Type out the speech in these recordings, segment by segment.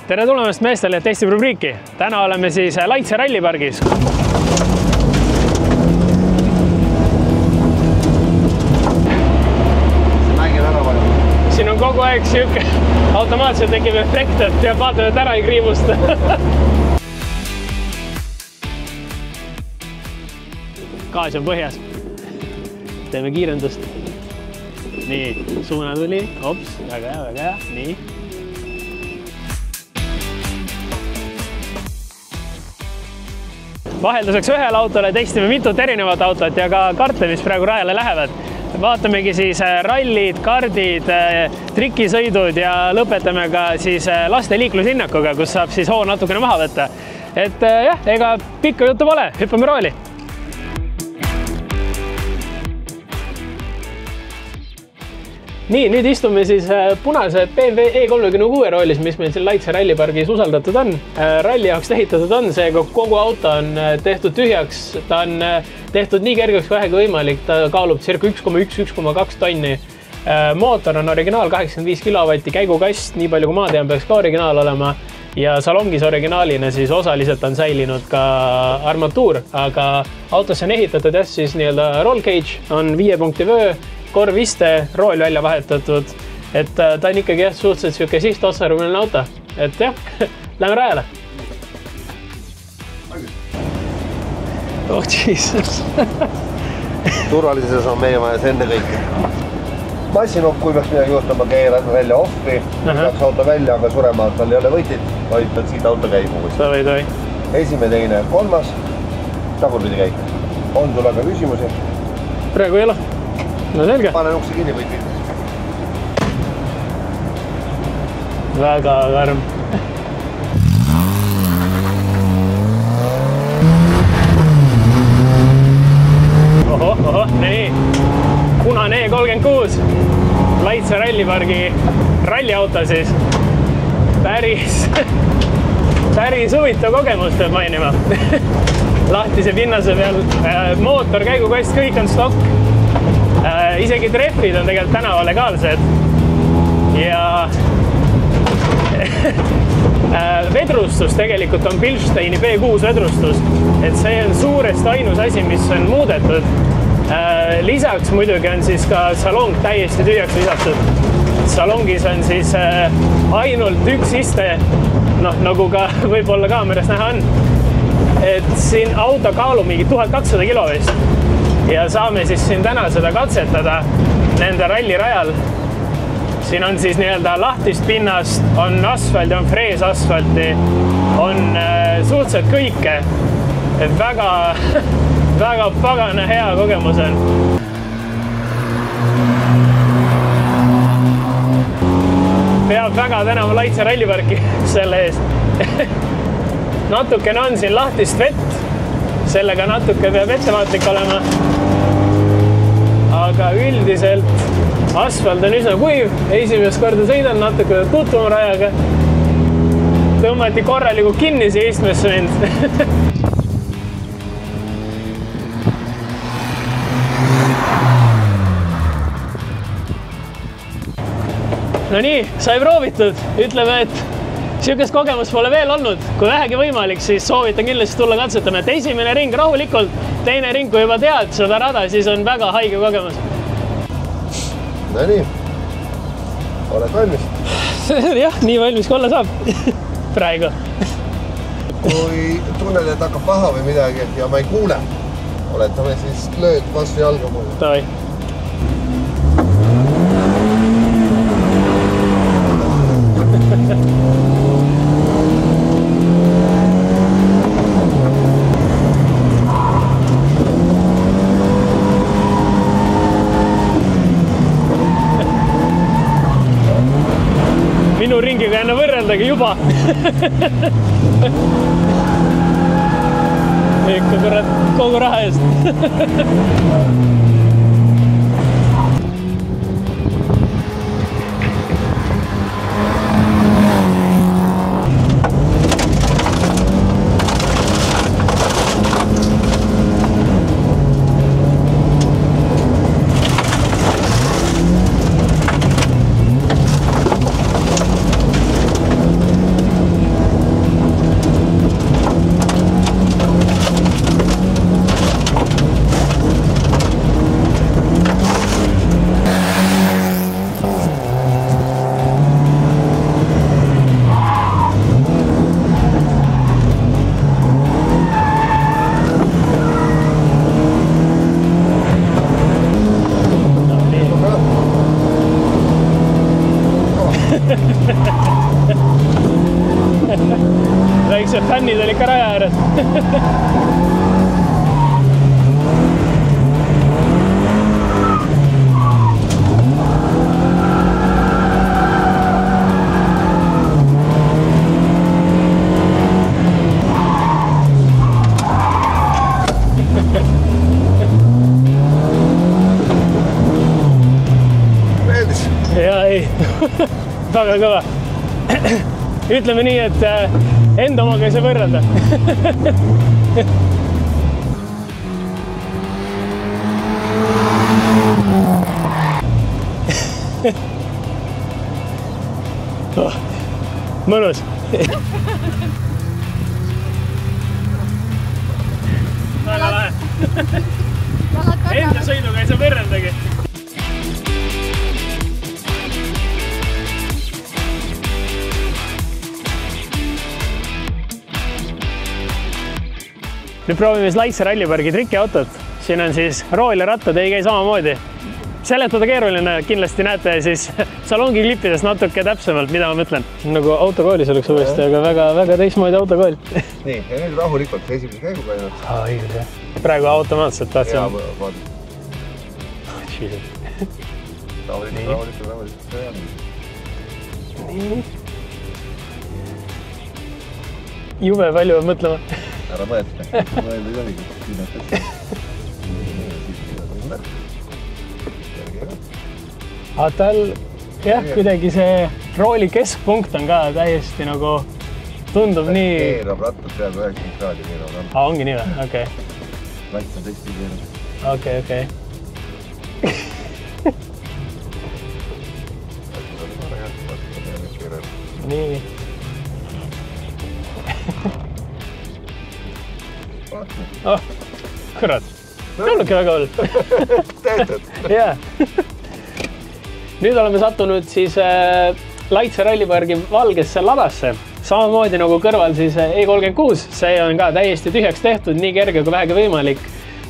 Tere tulemast meestele testib rubriiki. Täna oleme siis Laitse rallipargis. Siin on kogu aeg siuke automaatselt tekib efekt, et peab vaatama, et ära ei kriivusta. Gaas on põhjas. Teeme kiirendust. Nii, suuna tuli. Ops, väga hea. Nii. Vahelduseks ühele autole testime mitut erinevat autot ja ka karte, mis praegu rajale lähevad. Vaatamegi siis rallid, kardid, trikisõidud ja lõpetame ka siis laste liikluslinnakuga, kus saab siis hoo natukene maha võtta. Et jah, ega pikka juttu pole, hüppame rooli. Nii, nüüd istume siis punase BMW E36 roolis, mis meil siin Laitse rallipargis usaldatud on. Ralli jaoks ehitatud on, seega kogu auto on tehtud tühjaks. Ta on tehtud nii kergeks kui vähegi võimalik, ta kaalub circa 1,1–1,2 tonni. Mootor on originaal 85 kilovatti, käigukast, nii palju kui ma tean, peaks ka originaal olema. Ja salongis originaalina siis osaliselt on säilinud ka armatuur, aga autosse on ehitatud jah, siis nii-öelda roll cage, on 5 punkti vöö, korviste, rool välja vahetatud, et ta on ikkagi jah, suhteliselt siuke sihtotstarbeline auto, et jah, lähme rajale. Oh Jesus. Turvalisuses on meie vajas enne kõike. Massinokk, kui peaks midagi juhtuma, keeran välja ohvri, peaks auto välja, aga surema tal ei ole võtit, vaid tal siit auto käibu. Esimene, teine, kolmas, tagurpidi käik. On sul aga küsimusi? Praegu ei ole. No selge. Panen ukse kinni võid. Väga karm. Ohoh, nii. Punane E36. Laitse rallipargi ralliauto siis. Päris huvitav kogemus peab mainima. Lahtise pinnase peal, mootor, käigukast, kõik on stokk. Isegi treffid on tegelikult tänava legaalsed ja vedrustus tegelikult on Bilsteini B6 vedrustus, et see on suurest ainus asi, mis on muudetud. Lisaks muidugi on siis ka salong täiesti tühjaks lisatud. Salongis on siis ainult üks iste, nagu ka võib-olla kaameras näha on, et siin auto kaalub mingi 1200 kilo vist. Ja saame siis siin täna seda katsetada nende rallirajal. Siin on siis nii-öelda lahtist pinnast, on asfalti, on freesasfalti, on suhteliselt kõike. Et väga pagana hea kogemus on. Peab väga tänama Laitse ralliparki selle eest. Natukene on siin lahtist vett. Sellega natuke peab ettevaatlik olema, aga üldiselt asfalt on üsna kuiv, esimest korda sõidan natuke tutvuma rajaga, tõmmati korralikult kinni siia istmesse mind. No nii, sai proovitud, ütleme, et siukest kogemus pole veel olnud. Kui vähegi võimalik, siis soovitan kindlasti tulla katsetama. Et esimene ring rahulikult, teine ring, kui juba tead seda rada, siis on väga haige kogemus. No nii, oled valmis? Jah, nii valmis kui olla saab praegu. Kui tunned, et hakkab paha või midagi ja ma ei kuule, oletame siis lööd vastu jalga mulle. Tavai. Minu ringiga enne võrreldagi juba. Ikka kurat kogu raha eest. väiksed fännid olid ka raja ääres. Ja ei, väga kõva. Ütleme nii, et enda omaga ei saa võrrelda. Mõnus. Väga lahe. Enda sõiduga ei saa võrreldagi. Nüüd proovime Laitse rallipargi trikiautot. Siin on siis rool ja rattad, ei käi samamoodi. Seletada keeruline, kindlasti näete siis salongi klippides natuke täpsemalt, mida ma mõtlen. Nagu autokoolis oleks uuesti, aga väga teismoodi autokool. Nii, ja nüüd rahulikult esimese käiguga ainult. Õigus, jah. Praegu automaatselt tahtsin. Jaa, vaadid. Rahulikult. Nii. Jube palju peab mõtlema. Ära mõelda ei tohigi. Aga tal, jah, kuidagi see rooli keskpunkt on ka täiesti nagu tundub nii... Keerab rattad peaaegu 90 kraadi keerab rattad. Ongi nii või? Okei. Laits on tõesti keerab. Okei. Nii. Oh, kurat. Kuulubki väga hull. Tehtud. Jaa. Nüüd oleme sattunud siis Laitse rallipargi valgesse labasse. Samamoodi nagu kõrval siis E36. See on ka täiesti tühjaks tehtud, nii kerge kui vähegi võimalik.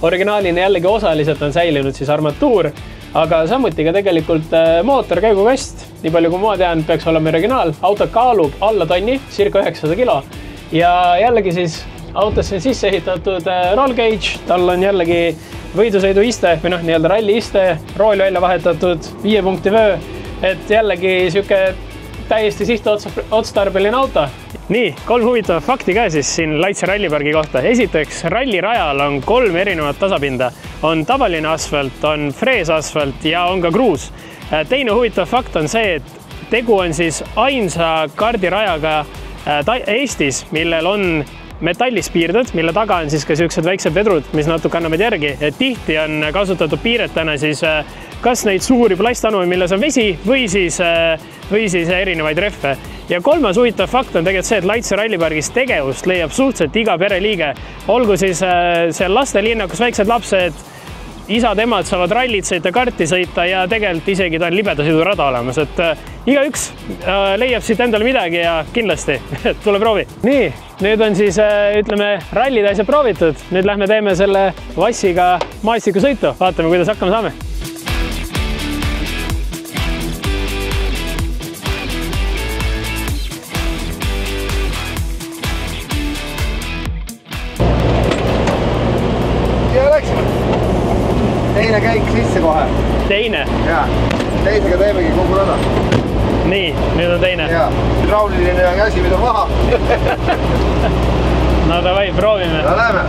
Originaalina jällegi osaliselt on säilinud siis armatuur, aga samuti ka tegelikult mootor käigukast. Nii palju kui ma tean, peaks olema originaal. Auto kaalub alla tonni, circa 900 kilo. Ja jällegi siis autosse on sisse ehitatud roll cage, tal on jällegi võidusõidu iste või nii-öelda ralli iste, rool välja vahetatud, 5 punkti vöö, et jällegi siuke täiesti sihtotstarbeline auto. Nii, 3 huvitavat fakti ka siis siin Laitse rallipargi kohta. Esiteks, rallirajal on 3 erinevat tasapinda. On tavaline asfalt, on freesasfalt ja on ka kruus. Teine huvitav fakt on see, et tegu on siis ainsa kardirajaga Eestis, millel on metallispiirded, mille taga on siis ka sellised väiksed vedrud, mis natuke annavad järgi. Tihti on kasutatud piiretena siis kas neid suuri plastanuid, milles on vesi või siis erinevaid rehve. Ja 3. huvitav fakt on tegelikult see, et Laitse rallipargis tegevust leiab suhteliselt iga pereliige. Olgu siis seal lastelinnakus väiksed lapsed, isad-emad saavad rallit sõita, karti sõita ja tegelikult isegi ta on libedasõidurada olemas, et igaüks leiab siit endale midagi ja kindlasti tule proovi. Nii, nüüd on siis, ütleme, rallid asjad proovitud. Nüüd lähme teeme selle vassiga maastikusõitu. Vaatame, kuidas hakkama saame. Teine käik sisse kohe. Teine? Jaa. Teisega teemegi kogu rada. Nii, nüüd on teine. Jaa. Rauliline käsi mida maha. No davai, proovime. No lähme.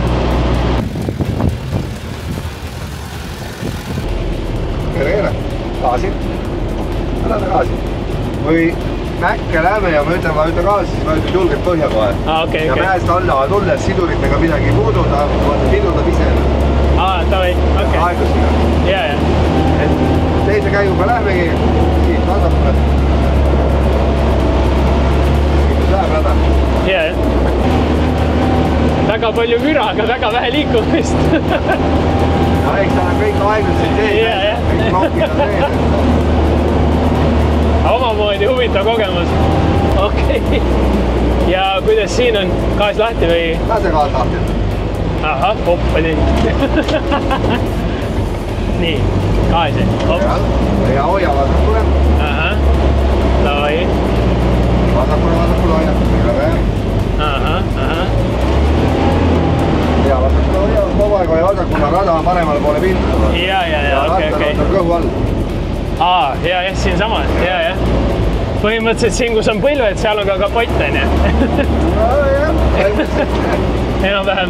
Keere. Gaasi. Lähme gaasi. Või mäkke lähme ja ma ütlen gaasi, siis ma ütlen julgelt põhja kohe. Okay. Ja mäest alla tulles siduritega midagi ei puudu, ta pidurdab ise. Davai, okei. Aeglasega. Jaa. Et teise käiguga lähmegi, siit vasakule. Siit läheb rada. Jaa. Väga palju müra, aga väga vähe liikumist. Ja eks ta on kõik aeglaselt sees. Kõik klopid on sees. Omamoodi huvitav kogemus. Okei. Ja kuidas siin on? Gaas lahti või? Lase gaas lahti. Ahah, hoppadi. Nii, gaasi. Ja hoia vasakule. Ahah, davai. Vasakule hoia. Ahah. Ja, siin sama, ja. Põhimõtteliselt siin, kus on põlved, seal on ka kapott, on ju? No jah. Enam-vähem.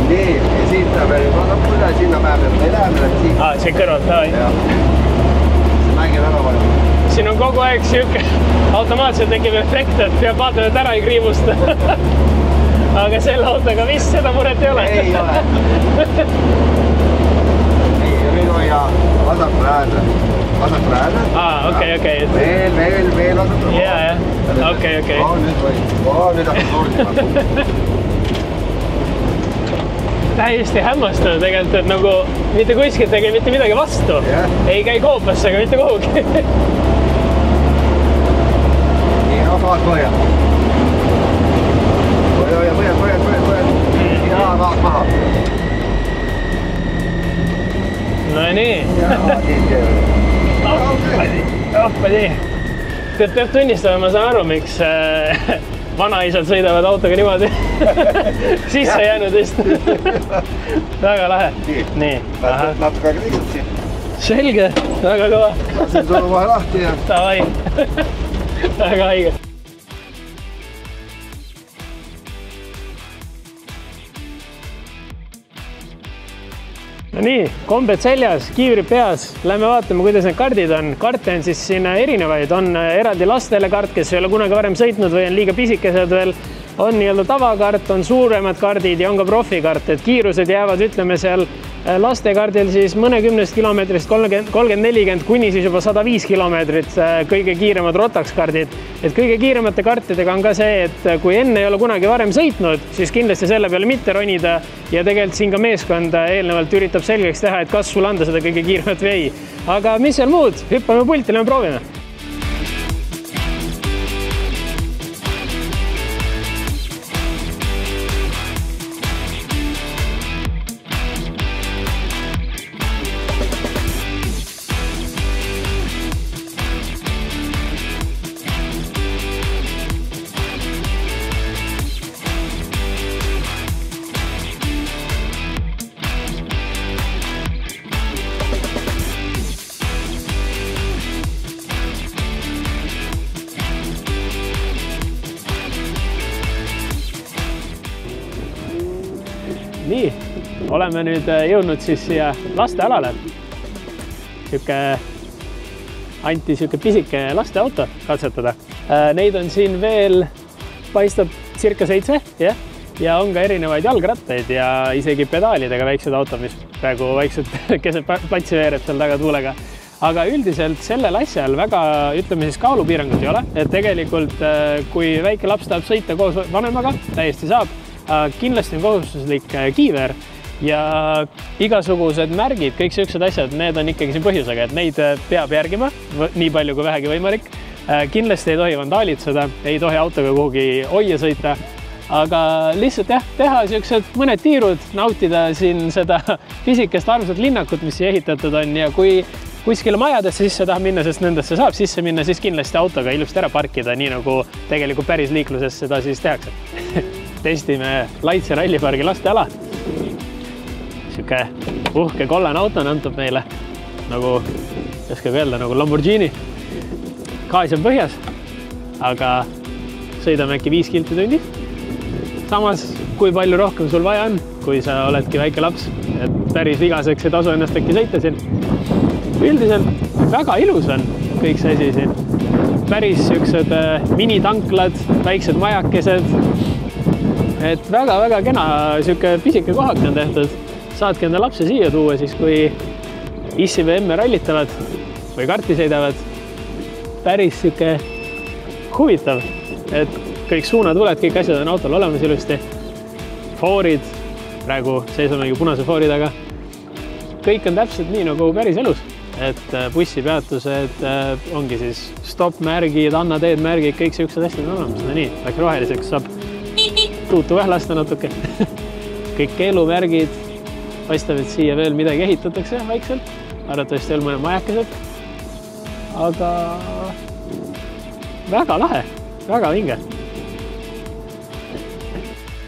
Nii, ja siit ta veel juba lõpule, sinna päev me läheme siit. See kõrvalt, davai. See mägi väga palju. Siin on kogu aeg siuke automaatselt tekib efekt, et peab vaatama, et ära ei kriivusta. Aga selle autoga vist seda muret ei ole. Ei ole. Ja nüüd hoia vasakule äärde. Vasakule äärde. Okei. Veel vasakule. Ja. Okei. Nüüd hakkab suurtima. Täiesti hämmastav tegelikult, et nagu mitte kuskilt ei käi mitte midagi vastu. Ei käi koopasse, aga mitte kuhugi. Nii, gaas hoia. Hoia. Ja gaas maha. No nii. Oppadi. Peab tunnistama, ma saan aru, miks vanaisad sõidavad autoga niimoodi sisse jäänud vist. Väga lahe. Nii. Natuke aega liigud siin. Selge, väga kõva. Lasen sulle vahe lahti ja... Davai. Väga haige. No nii, kombed seljas, kiivrid peas. Lähme vaatame, kuidas need kardid on. Karte on siis siin erinevaid. On eraldi lastele kart, kes ei ole kunagi varem sõitnud või on liiga pisikesed veel. On nii-öelda tavakart, on suuremad kardid ja on ka profikart. Et kiirused jäävad, ütleme seal lastekardil siis mõnekümnest kilomeetrist 30-40 kuni siis juba 105 kilomeetrit kõige kiiremad rotakskardid. Et kõige kiiremate kartidega on ka see, et kui enne ei ole kunagi varem sõitnud, siis kindlasti selle peale mitte ronida ja tegelikult siin ka meeskond eelnevalt üritab selgeks teha, et kas sul anda seda kõige kiiremat või ei. Aga mis seal muud? Hüppame pulti, lähme proovime. Nii, oleme nüüd jõudnud siis siia lastealale. Anti siuke pisike lasteauto katsetada. Neid on siin veel, paistab circa 7, ja on ka erinevaid jalgrattaid ja isegi pedaalidega väiksed autod, mis praegu vaikselt keset platsi veereb seal taga tuulega. Aga üldiselt sellel asjal väga, ütleme siis, kaalupiirangut ei ole. Et tegelikult, kui väike laps tahab sõita koos vanemaga, täiesti saab. Kindlasti on kohustuslik kiiver ja igasugused märgid, kõik sellised asjad, need on ikkagi siin põhjusega, et neid peab järgima nii palju kui vähegi võimalik. Kindlasti ei tohi vandaalitseda, ei tohi autoga kuhugi hoia sõita, aga lihtsalt teha sellised mõned tiirud, nautida siin seda pisikest armsat linnakut, mis siia ehitatud on ja kui kuskile majadesse sisse tahab minna, sest nendesse saab sisse minna, siis kindlasti autoga ilusti ära parkida, nii nagu tegelikult päris liikluses seda siis tehakse. Testime Laitse rallipargi lasteala. Siuke uhke kollane auto antud meile, nagu, oskab öelda, nagu Lamborghini. Gaas on põhjas, aga sõidame äkki 5 kilti tunnis. Samas, kui palju rohkem sul vaja on, kui sa oledki väike laps, et päris vigaseks ei tasu ennast äkki sõita siin. Üldiselt väga ilus on kõik see asi siin. Päris siuksed minitanklad, väiksed majakesed. Et väga-väga kena siuke pisike kohak on tehtud. Saadki enda lapse siia tuua siis, kui issi või emme rallitavad või karti sõidavad. Päris siuke huvitav, et kõik suunatuled, kõik asjad on autol olemas ilusti. Foorid, praegu seisumegi punase foori taga. Kõik on täpselt nii nagu päris elus. Et bussipeatused ongi siis stop-märgid, anna teed märgid, kõik siuksed asjad on olemas. No nii, läks roheliseks, saab tuutu vählasta natuke. Kõik keelumärgid, paistab, et siia veel midagi ehitatakse vaikselt. Arvatavasti veel mõned majakesed. Aga väga lahe, väga vinge.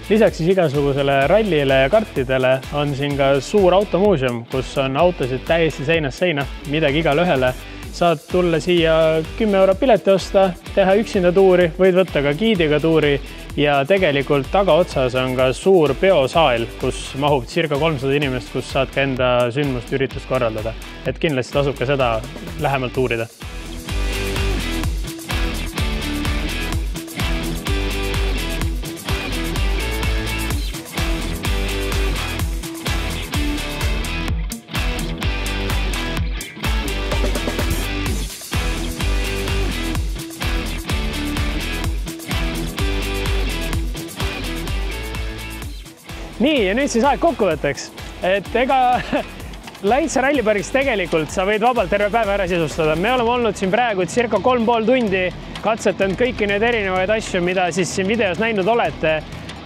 Lisaks siis igasugusele rallile ja kartidele on siin ka suur automuuseum, kus on autosid täiesti seinast seina, midagi igale ühele. saad tulla siia 10 € pileti osta, teha üksinda tuuri, võid võtta ka giidiga tuuri ja tegelikult tagaotsas on ka suur peosaal, kus mahub circa 300 inimest, kus saad ka enda sündmust üritust korraldada. Et kindlasti tasub ka seda lähemalt uurida. Nii, ja nüüd siis aeg kokkuvõtteks, et ega Laitse rallipargis tegelikult sa võid vabalt terve päeva ära sisustada. Me oleme olnud siin praegu circa 3,5 tundi, katsetanud kõiki need erinevaid asju, mida siis siin videos näinud olete.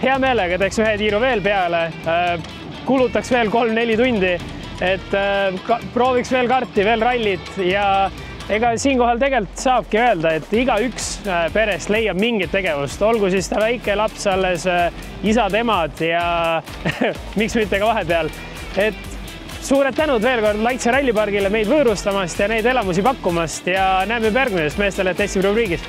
Hea meelega teeks ühe tiiru veel peale, kulutaks veel 3-4 tundi, et prooviks veel karti, veel rallit ja ega siinkohal tegelikult saabki öelda, et igaüks perest leiab mingit tegevust, olgu siis ta väike laps alles, isad, emad ja miks mitte ka vahepeal. Et suured tänud veel kord Laitse rallipargile meid võõrustamast ja neid elamusi pakkumast ja näeme järgmises Meestele Testi rubriigis.